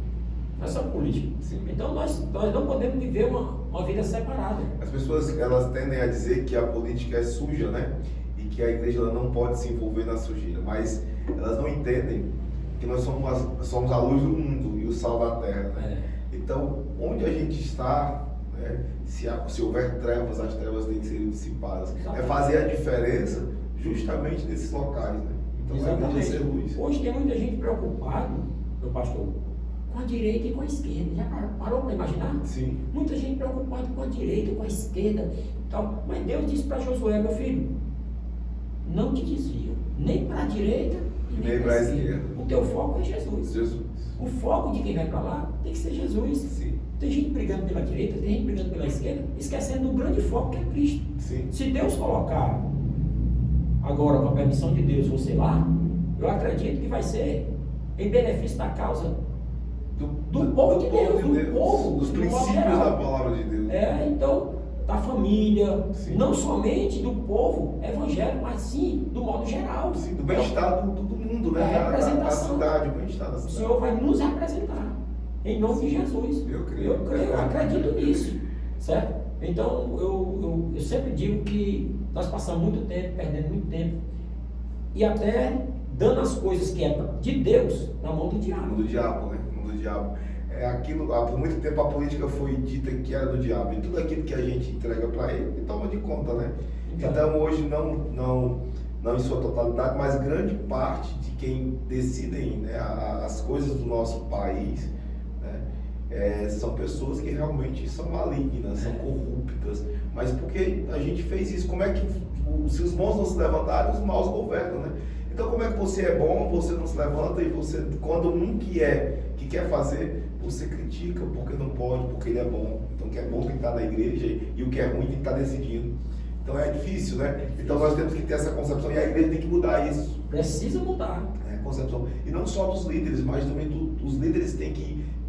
Nós somos políticos. Sim. Então nós não podemos viver uma vida separada. As pessoas, elas tendem a dizer que a política é suja, né? E que a igreja ela não pode se envolver na sujeira, mas elas não entendem que nós somos a luz do mundo e o sal da terra, né? Então, onde a gente está, né? Se houver trevas, as trevas têm que ser dissipadas. Exatamente. É fazer a diferença justamente nesses locais, né? Então, a igreja ser luz. Hoje tem muita gente preocupada, meu pastor, com a direita e com a esquerda. Já parou para imaginar? Sim. Muita gente preocupada com a direita, com a esquerda e tal. Mas Deus disse para Josué: meu filho, não te desvia, nem para a direita e nem para a esquerda. O teu foco é Jesus. Jesus. O foco de quem vai para lá tem que ser Jesus. Sim. Tem gente brigando pela direita, tem gente brigando pela esquerda, esquecendo do grande foco que é Cristo. Sim. Se Deus colocar agora, com a permissão de Deus, você lá, eu acredito que vai ser em benefício da causa do povo de Deus, do povo, dos do princípios da palavra de Deus. Então, da família, Sim. não somente do povo evangélico, mas sim do modo geral. Sim, do bem-estar do mundo, né? A representação. Da cidade, o bem-estar da O cidade. Senhor vai nos representar, em nome de Jesus. Eu creio. Eu acredito nisso, certo? Então, eu sempre digo que nós passamos muito tempo, perdendo muito tempo, e até dando as coisas que é de Deus na mão do diabo. Mão do diabo, né? Mão do diabo. É aquilo, por muito tempo a política foi dita que era do diabo, e tudo aquilo que a gente entrega para ele toma de conta, né? Então hoje não em sua totalidade, mas grande parte de quem decidem, né, as coisas do nosso país, né, são pessoas que realmente são malignas, são corruptas. Mas porque a gente fez isso, como é que se os bons não se levantarem, os maus governam, né? Então como é que você é bom, você não se levanta, e você, quando um que quer fazer, você critica porque não pode, porque ele é bom. Então o que é bom tem que estar na igreja e o que é ruim tem que estar decidindo. Então é difícil, né? Então nós temos que ter essa concepção e a igreja tem que mudar isso. Precisa mudar. Concepção. E não só dos líderes, mas também os líderes têm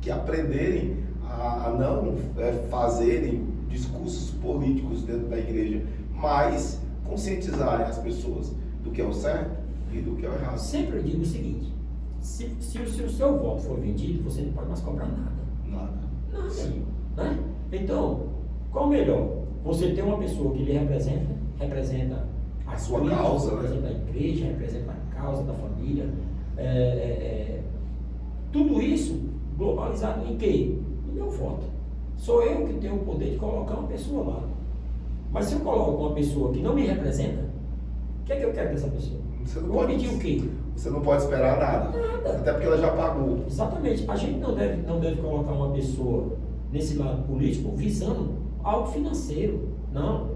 que aprenderem a não fazerem discursos políticos dentro da igreja, mas conscientizarem as pessoas do que é o certo e do que é o errado. Sempre eu digo o seguinte: se o seu voto for vendido, você não pode mais cobrar nada. Nada. Sim. Né? Então, qual melhor? Você ter uma pessoa que lhe representa a sua causa, representa a igreja, representa a causa da família. Tudo isso globalizado em quê? No meu voto. Sou eu que tenho o poder de colocar uma pessoa lá. Mas se eu coloco uma pessoa que não me representa, o que é que eu quero dessa pessoa? Você não eu pode vou pedir o quê? Você não pode esperar nada. Nada. Até porque ela já pagou. Exatamente. A gente não deve colocar uma pessoa nesse lado político visando algo financeiro. Não.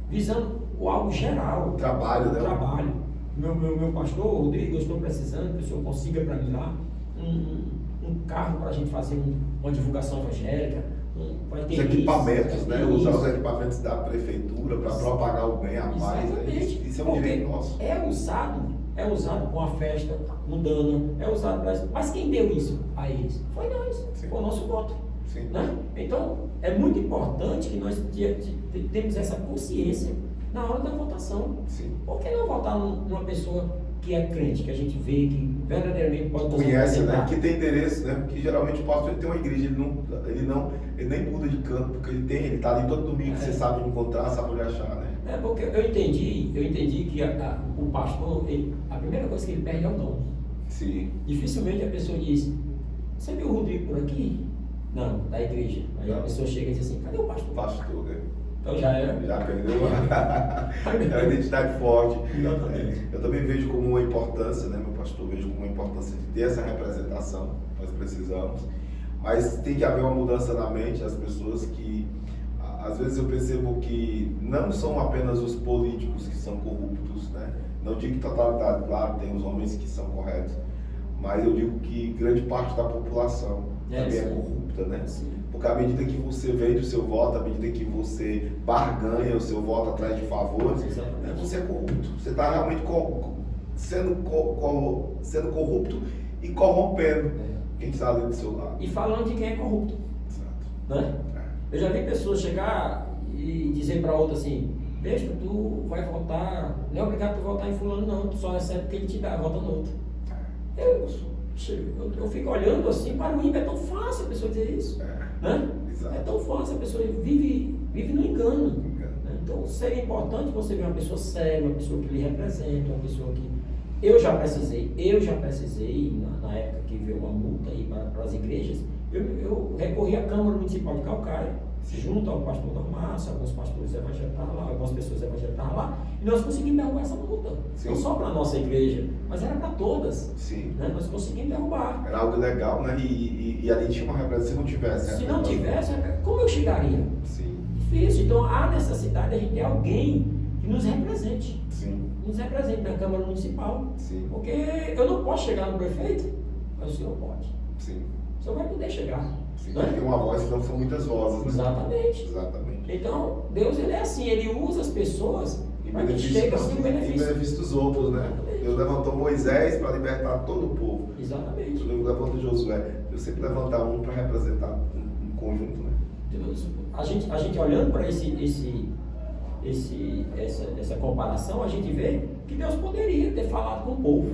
Visando o algo geral. O trabalho, né? O trabalho. Meu pastor Rodrigo, eu estou precisando que o senhor consiga para mim lá um carro para a gente fazer uma divulgação evangélica. Os equipamentos, né? Usar os equipamentos da prefeitura para propagar o bem a mais. Exatamente. Isso é um direito nosso. É usado com a festa mudando, é usado para isso. Mas quem deu isso a eles? Foi nós, Sim. foi o nosso voto. Sim. Né? Então, é muito importante que nós temos essa consciência na hora da votação. Sim. Por que não votar numa pessoa que é crente, que a gente vê que verdadeiramente pode nos Conhece, né? representar? Que tem interesse, né? Porque geralmente o pastor tem uma igreja, ele nem muda de canto, porque ele está ali todo domingo, você sabe encontrar, sabe onde achar, né? É porque eu entendi que o pastor, a primeira coisa que ele perde é o nome. Sim. Dificilmente a pessoa diz: você viu o Rodrigo por aqui? Não, da igreja. Aí a pessoa chega e diz assim: cadê o pastor? Pastor, né? Então já era. Já perdeu é uma identidade forte. Exatamente. Eu também vejo como uma importância, né, meu pastor, vejo como uma importância de ter essa representação, nós precisamos, mas tem que haver uma mudança na mente das pessoas que, às vezes eu percebo que não são apenas os políticos que são corruptos, né? Não digo que totalidade, claro, tem os homens que são corretos, mas eu digo que grande parte da população também é corrupta, né? Sim. Porque à medida que você vende o seu voto, à medida que você barganha o seu voto atrás de favores, né, você é corrupto. Você está realmente sendo corrupto e corrompendo quem está ali do seu lado. E falando de quem é corrupto. Exato. Né? Eu já vi pessoas chegar e dizer para outra assim: besta, tu vai votar, não é obrigado a votar em fulano não, tu só recebe o que ele te dá, vota no outro. Eu fico olhando assim, para o ímpio é tão fácil a pessoa dizer isso. Né? Exato. É tão fácil, a pessoa vive no engano. Né? Então seria importante você ver uma pessoa séria, uma pessoa que lhe representa, uma pessoa que... Eu já precisei, na época que veio uma multa aí para as igrejas, eu recorri à Câmara Municipal de Calcaia, junto ao pastor Dalmácio, alguns pastores evangélicos estavam lá, algumas pessoas evangélicas estavam lá, e nós conseguimos derrubar essa multa. Sim. Não só para a nossa igreja, mas era para todas. Sim. Né? Nós conseguimos derrubar. Era algo legal, né? E ali tinha uma representação. Se não tivesse. Se não tivesse, como eu chegaria? Sim. Difícil. Então há necessidade de a gente ter alguém que nos represente. Sim. Nos represente na Câmara Municipal. Sim. Porque eu não posso chegar no prefeito, mas o senhor pode. Sim. O senhor vai poder chegar. Sim, Né? tem uma voz, então são muitas vozes. Né? Exatamente. Exatamente. Então, Deus ele é assim, ele usa as pessoas Em para que chegue assim o em benefício. benefício dos outros, né? Exatamente. Deus levantou Moisés para libertar todo o povo. Exatamente. Deus levanta Josué. Deus sempre levanta um para representar um conjunto, né? Deus, a gente olhando para essa comparação, a gente vê que Deus poderia ter falado com o povo,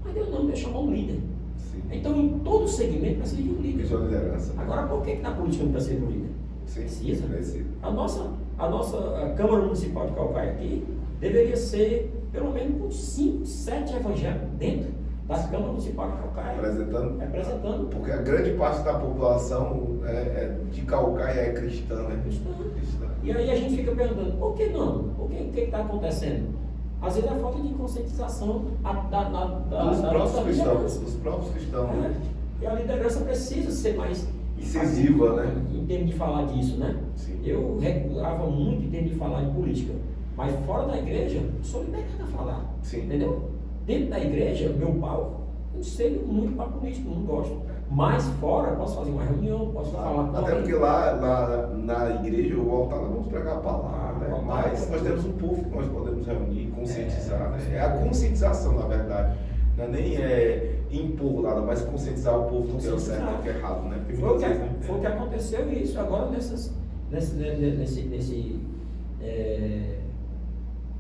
mas Deus não, Deus chamou um líder. Sim. Então, em todo segmento precisa de um líder. Isso é liderança. Agora, por que na política não precisa de um líder? Sim. Precisa. A nossa Câmara Municipal de Caucaia aqui deveria ser pelo menos com 5, 7 evangélicos dentro da Câmara Municipal de Caucaia. Representando. Porque a grande parte da população de Caucaia é cristã, né? Cristã. Cristã. E aí a gente fica perguntando, por que não? O que está acontecendo? Às vezes é falta de conscientização Dos próprios cristãos. né? E a liderança precisa ser mais incisiva, né? Em termos de falar disso, né? Sim. Eu regulava muito em termos de falar em política, mas fora da igreja, eu sou liberado a falar. Sim. Entendeu? Dentro da igreja, meu palco, não sei muito para política, não gosto. Mas fora, eu posso fazer uma reunião, posso falar com Até alguém. porque lá na igreja, o altar, nós vamos pregar a palavra, né? Mas nós temos um povo que nós podemos reunir, conscientizar, né? É a conscientização, na verdade. Não é nem impor nada, mas conscientizar o povo do que é o certo e do que é errado, né? Porque Foi o que aconteceu isso. Agora,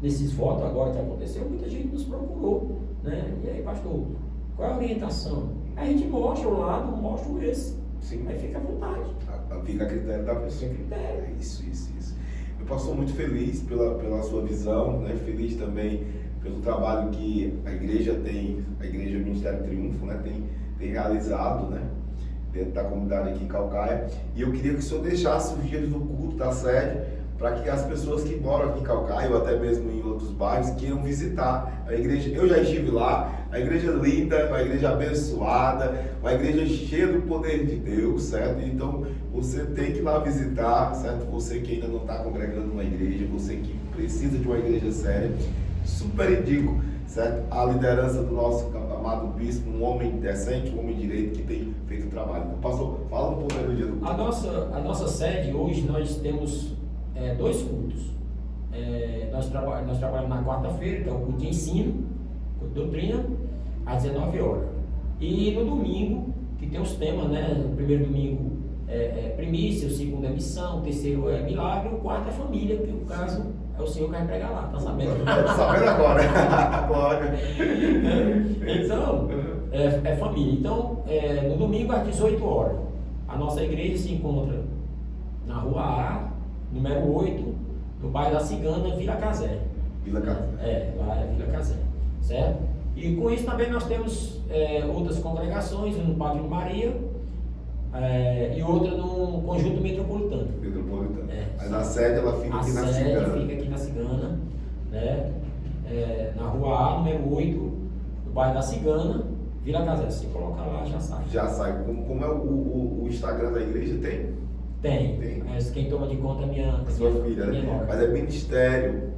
nesses votos agora que aconteceu, muita gente nos procurou, né? E aí, pastor, qual é a orientação? A gente mostra um lado, mostra esse. Sim. Aí fica à vontade. Fica a critério da pessoa. É isso. Eu estou muito feliz pela sua visão, né? Feliz também pelo trabalho que a igreja Ministério Triunfo, né? tem realizado, né? Dentro da comunidade aqui em Caucaia. E eu queria que o senhor deixasse os dias do culto da sede para que as pessoas que moram aqui em Caucaia ou até mesmo em outros bairros queiram visitar a igreja. Eu já estive lá, a igreja linda, uma igreja abençoada, uma igreja cheia do poder de Deus, certo? Então você tem que ir lá visitar, certo? Você que ainda não está congregando numa igreja, você que precisa de uma igreja séria, super indico, certo? A liderança do nosso amado bispo, um homem decente, um homem direito que tem feito o trabalho. Então, pastor, fala um pouco do dia do culto. A nossa sede, hoje nós temos 2 cultos. Nós trabalhamos na quarta-feira, que é o culto de ensino, culto de doutrina, às 19 horas. E no domingo, que tem os temas, né? O primeiro domingo é primícia, o segundo é missão, o terceiro é milagre, o quarto é família, que no caso é o senhor que vai pregar lá, tá sabendo? Tá sabendo agora. Então, é família. Então, no domingo às 18 horas, a nossa igreja se encontra na rua A, número 8, no bairro da Cigana, Vila Casé. Vila Casé. Lá é Vila Casé, certo? E com isso também nós temos outras congregações, uma no Padre Maria e outra no Conjunto Metropolitano. Mas a sede ela fica aqui na Cigana. A sede fica aqui na Cigana, né? Na rua A, número 8, no bairro da Cigana, Vila Casé. Se colocar lá, já sai. Já sai. Como é o Instagram da igreja? Tem. Mas quem toma de conta é minha filha, minha nora. Mas é Ministério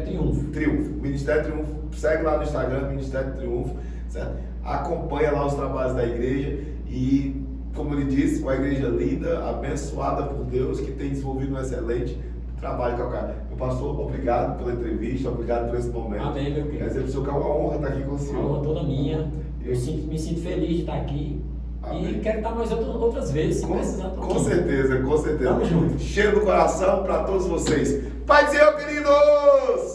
Triunfo. Ministério Triunfo. Segue lá no Instagram, Ministério Triunfo, certo? Acompanha lá os trabalhos da igreja e, como ele disse, uma igreja linda, abençoada por Deus, que tem desenvolvido um excelente trabalho com a cara. Meu pastor, obrigado pela entrevista, obrigado por esse momento. Amém, meu querido. Quer dizer, é uma honra estar aqui com o senhor. Uma honra toda minha. Eu me sinto feliz de estar aqui. Amém. E quero estar mais outras vezes, se precisar. Com certeza. Tamo junto. Cheio do coração para todos vocês. Pai do Senhor, queridos!